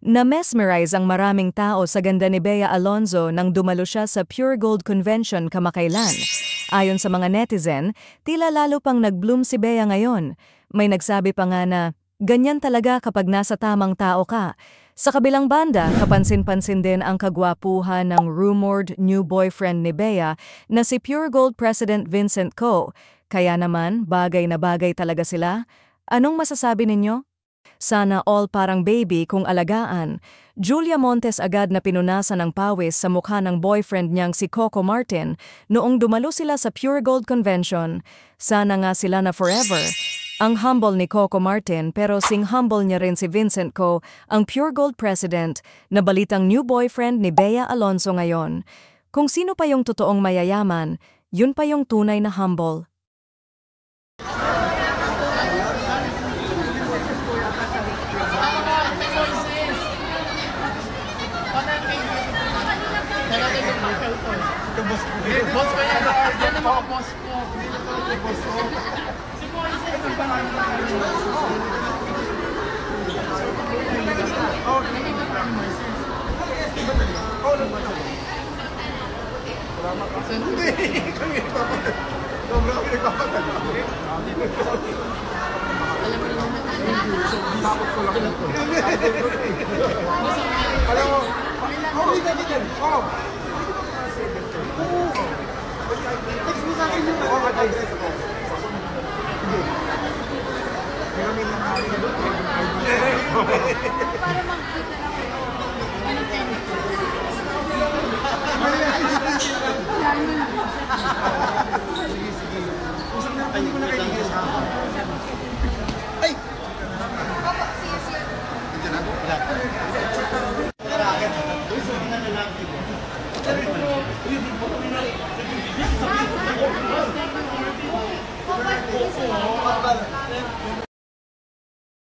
Na-mesmerize ang maraming tao sa ganda ni Bea Alonzo nang dumalo siya sa Pure Gold Convention kamakailan. Ayon sa mga netizen, tila lalo pang nag-bloom si Bea ngayon. May nagsabi pa nga na, ganyan talaga kapag nasa tamang tao ka. Sa kabilang banda, kapansin-pansin din ang kagwapuhan ng rumored new boyfriend ni Bea na si Pure Gold President Vincent Co. Kaya naman, bagay na bagay talaga sila. Anong masasabi ninyo? Sana all parang baby kung alagaan. Julia Montes agad na pinunasan ng pawis sa mukha ng boyfriend niyang si Coco Martin noong dumalo sila sa Pure Gold Convention. Sana nga sila na forever. Ang humble ni Coco Martin pero sing humble niya rin si Vincent Co, ang Pure Gold President, na balitang new boyfriend ni Bea Alonzo ngayon. Kung sino pa yung totoong mayayaman, yun pa yung tunay na humble. Boss ko yan. Yan ang mga boss ko. Boss ko. Si Moises. Hindi. Kami nagpapagal. Sobrang kami nagpapagal. Alam mo naman. Tapos ko lang. Alam mo. Hindi ka dito. Text mo sa akin yung address ko. Sige. Pero may nangyari na doon. Para mag-kita na kayo. Sige, sige. Usap na, hindi mo na kayo dito sa akin. Ay! Nandiyan ako? Wala.